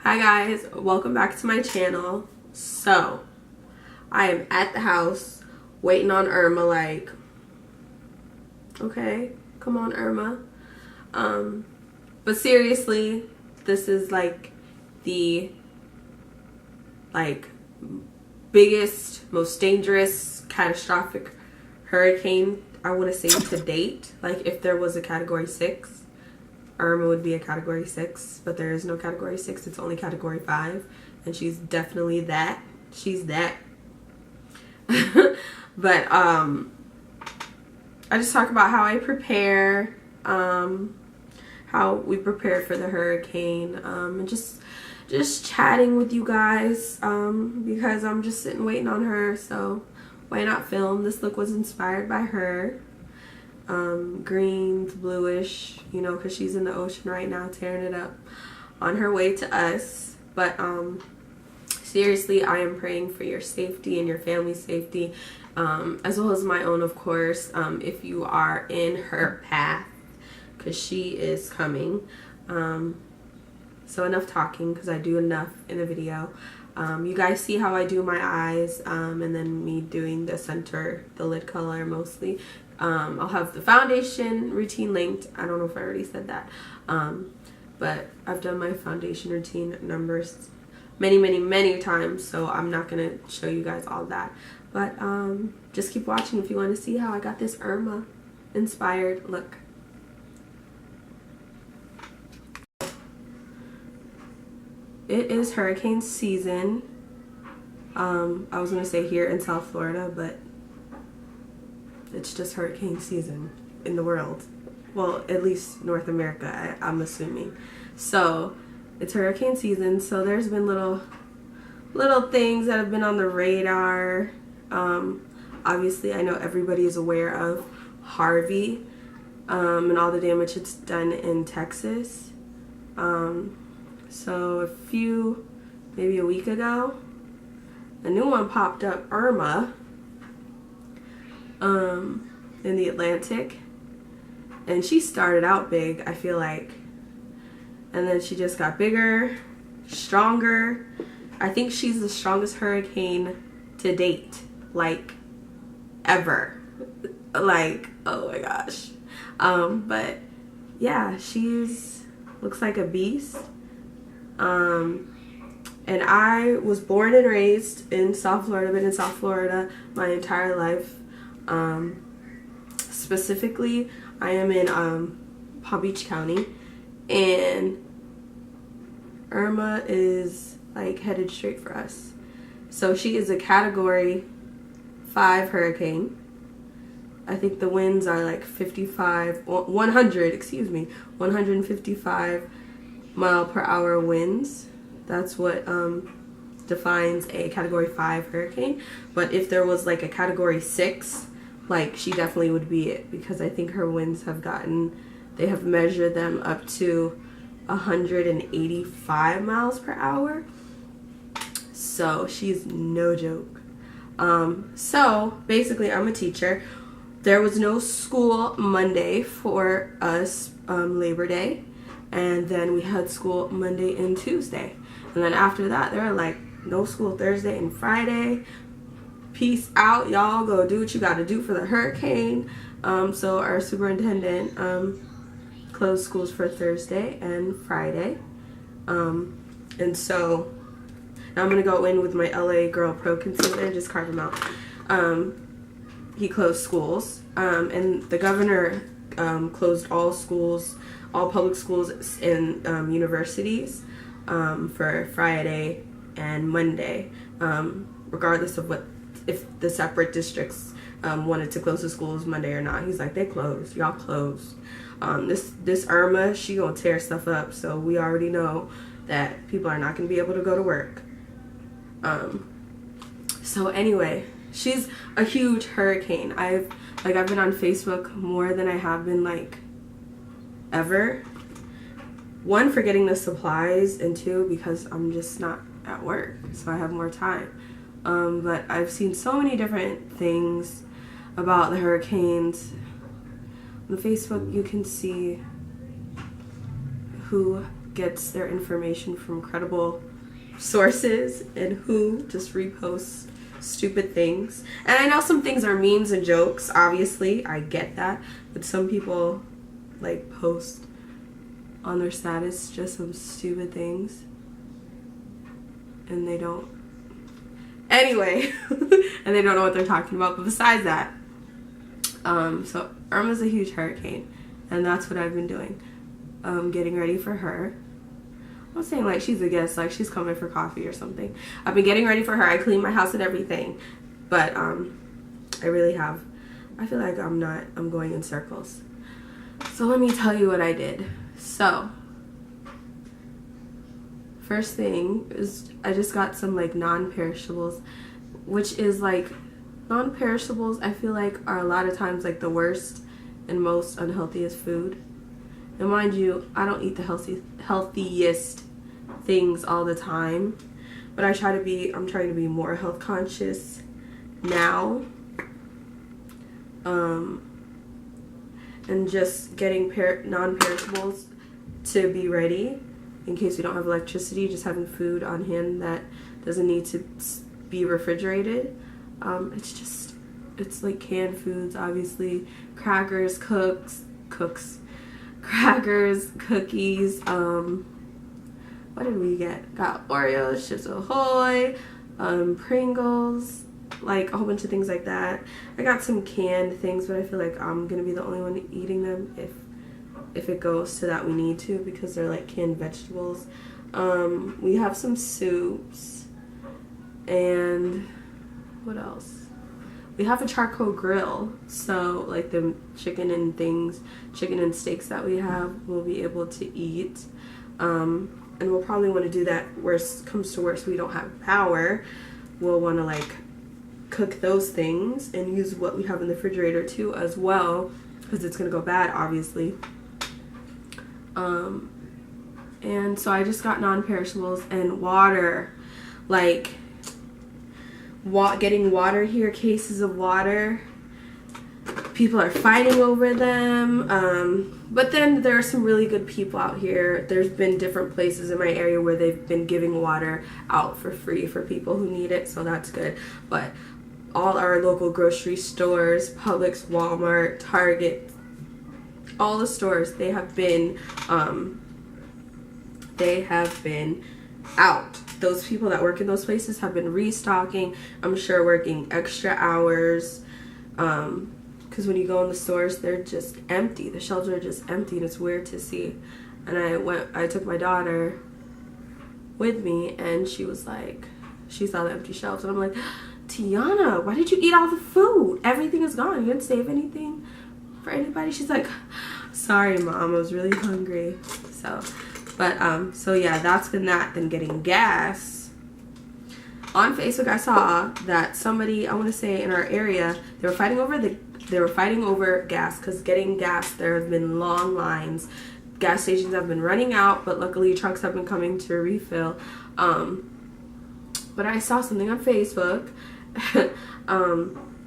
Hi guys, welcome back to my channel. So, I am at the house waiting on Irma, like, okay, come on Irma. But seriously, this is like the biggest, most dangerous, catastrophic hurricane, I want to say, to date. Like, if there was a category 6, Irma would be a category 6, but there is no category 6. It's only category 5, and she's definitely that. She's that. But I just talk about how I prepare, how we prepare for the hurricane, and just chatting with you guys, because I'm just sitting waiting on her. So why not film? This look was inspired by her. Greens, bluish, you know, because she's in the ocean right now tearing it up on her way to us. But seriously, I am praying for your safety and your family's safety, as well as my own, of course, if you are in her path, because she is coming. So enough talking, because I do enough in a video. You guys see how I do my eyes, and then me doing the center, the lid color mostly. I'll have the foundation routine linked. I don't know if I already said that, but I've done my foundation routine numbers many times, so I'm not gonna show you guys all that. But just keep watching if you want to see how I got this Irma inspired look. It is hurricane season. I was gonna say here in South Florida, but it's just hurricane season in the world. Well, at least North America, I'm assuming. So it's hurricane season, so there's been little things that have been on the radar. Obviously, I know everybody is aware of Harvey, and all the damage it's done in Texas. So maybe a week ago, a new one popped up, Irma, in the Atlantic, and she started out big, I feel like, and then she just got bigger, stronger. I think she's the strongest hurricane to date, like, ever. Like, oh my gosh. But yeah, looks like a beast. And I was born and raised in South Florida, been in South Florida my entire life. Specifically, I am in Palm Beach County, and Irma is like headed straight for us. So she is a category 5 hurricane. I think the winds are like 155 mile per hour winds. That's what defines a category 5 hurricane. But if there was like a category 6, like, she definitely would be it, because I think her winds they have measured them up to 185 miles per hour. So she's no joke. So basically, I'm a teacher. There was no school Monday for us, Labor Day, and then we had school Monday and Tuesday, and then after that there were like no school Thursday and Friday. Peace out, y'all, go do what you gotta do for the hurricane. So our superintendent closed schools for Thursday and Friday, and so now I'm gonna go in with my LA Girl Pro Concealer and just carve them out. He closed schools, and the governor closed all schools, all public schools and universities, for Friday and Monday, regardless of if the separate districts wanted to close the schools Monday or not. He's like, they closed, y'all closed. This Irma, she gonna tear stuff up, so we already know that people are not gonna be able to go to work. So anyway, she's a huge hurricane. I've been on Facebook more than I have been like ever. 1, for getting the supplies, and 2, because I'm just not at work, so I have more time. But I've seen so many different things about the hurricanes. On Facebook, you can see who gets their information from credible sources and who just reposts stupid things. And I know some things are memes and jokes, obviously, I get that, but some people like post on their status just some stupid things and they don't anyway and they don't know what they're talking about. But besides that, so Irma's a huge hurricane, and that's what I've been doing, getting ready for her. I'm not saying like she's a guest, like she's coming for coffee or something. I've been getting ready for her. I clean my house and everything, but I really have. I feel like I'm going in circles. So let me tell you what I did. So first thing is I just got some like non-perishables, which is like non-perishables I feel like are a lot of times like the worst and most unhealthiest food. And mind you, I don't eat the healthiest things all the time, but I'm trying to be more health conscious now. And just getting non-perishables to be ready in case we don't have electricity, just having food on hand that doesn't need to be refrigerated. It's like canned foods, obviously, crackers, crackers, cookies, what did we get? Got Oreos, Chips Ahoy, Pringles, like a whole bunch of things like that. I got some canned things, but I feel like I'm gonna be the only one eating them if it goes to that we need to, because they're like canned vegetables. We have some soups, and what else? We have a charcoal grill, so like the chicken and steaks that we have, we'll be able to eat. And we'll probably want to do that, worst comes to worst, we don't have power. We'll want to like cook those things and use what we have in the refrigerator too as well, because it's going to go bad, obviously. And so I just got non-perishables and water, like getting water here, cases of water. People are fighting over them, but then there are some really good people out here. There's been different places in my area where they've been giving water out for free for people who need it, so that's good. But all our local grocery stores, Publix, Walmart, Target, all the stores, they have been out. Those people that work in those places have been restocking, I'm sure working extra hours, because when you go in the stores, they're just empty. The shelves are just empty, and it's weird to see. And I took my daughter with me, and she was like, she saw the empty shelves, and I'm like, Tiana, why did you eat all the food? Everything is gone. You didn't save anything for anybody? She's like, sorry, Mom, I was really hungry. So yeah, that's been that. Then getting gas. On Facebook, I saw that somebody, I want to say in our area, they were fighting over gas, because getting gas, there have been long lines. Gas stations have been running out, but luckily trucks have been coming to refill. But I saw something on Facebook.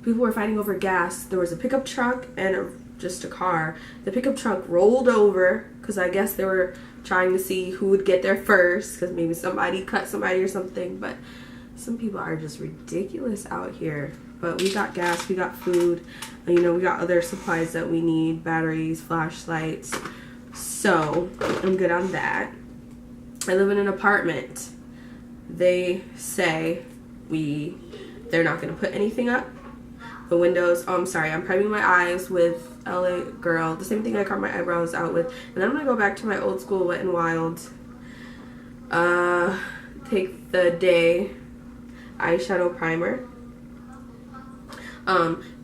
People were fighting over gas. There was a pickup truck and just a car. The pickup truck rolled over because I guess they were trying to see who would get there first, because maybe somebody cut somebody or something. But some people are just ridiculous out here. But we got gas, we got food, you know, we got other supplies that we need, batteries, flashlights. So I'm good on that. I live in an apartment. They say they're not going to put anything up. The windows, oh, I'm sorry, I'm priming my eyes with LA Girl, the same thing I cut my eyebrows out with. And then I'm going to go back to my old school Wet n Wild. Take the Day eyeshadow primer.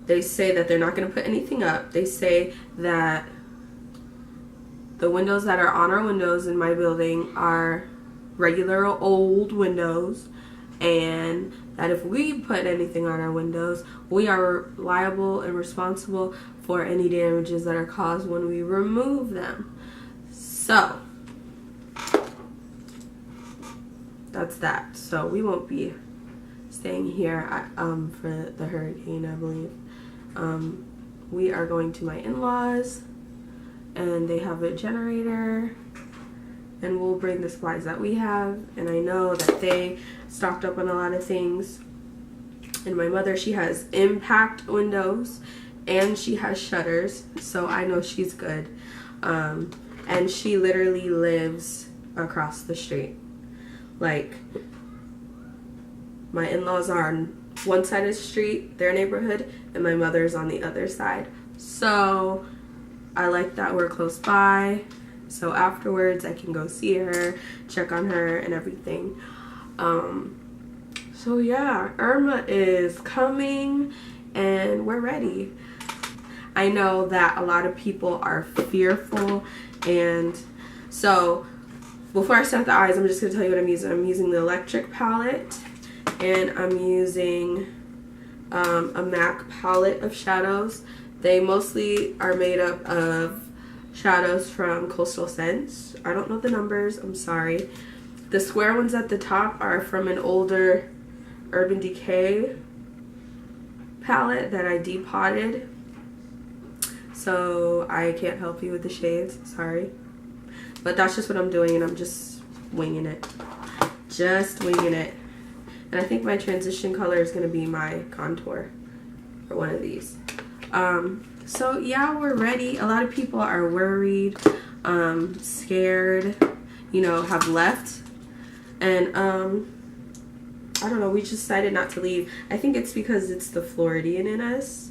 They say that they're not going to put anything up. They say that the windows that are on our windows in my building are regular old windows, and that if we put anything on our windows, we are liable and responsible for any damages that are caused when we remove them. So that's that. So we won't be staying here for the hurricane, I believe. We are going to my in-laws, and they have a generator, and we'll bring the supplies that we have. And I know that they stocked up on a lot of things. And my mother, she has impact windows and she has shutters, so I know she's good. And she literally lives across the street. Like, my in-laws are on one side of the street, their neighborhood, and my mother's on the other side. So I like that we're close by. So afterwards I can go see her, check on her and everything. So yeah, Irma is coming and we're ready. I know that a lot of people are fearful, and so before I start the eyes, I'm just going to tell you what I'm using. I'm using the electric palette, and I'm using a MAC palette of shadows. They mostly are made up of shadows from Coastal Scents. I don't know the numbers, I'm sorry. The square ones at the top are from an older Urban Decay palette that I depotted. So I can't help you with the shades, sorry. But that's just what I'm doing, and I'm just winging it. Just winging it. And I think my transition color is going to be my contour for one of these. So yeah, we're ready. A lot of people are worried, scared, you know, have left. And I don't know, we just decided not to leave. I think it's because it's the Floridian in us.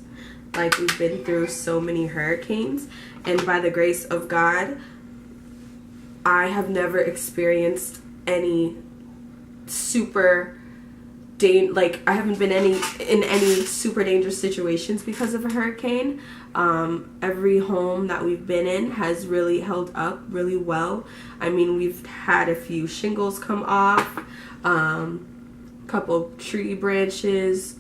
Like, we've been through so many hurricanes, and by the grace of God, I have never experienced any super I haven't been in any super dangerous situations because of a hurricane. Every home that we've been in has really held up really well. I mean, we've had a few shingles come off, couple tree branches,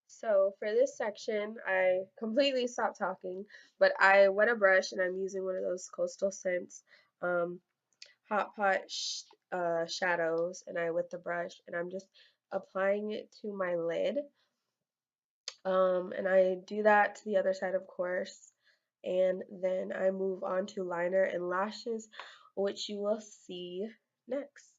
So for this section, I completely stopped talking, but I wet a brush and I'm using one of those Coastal Scents um, Hot Pot shadows, and I wet the brush and I'm just applying it to my lid. And I do that to the other side, of course, and then I move on to liner and lashes, which you will see next.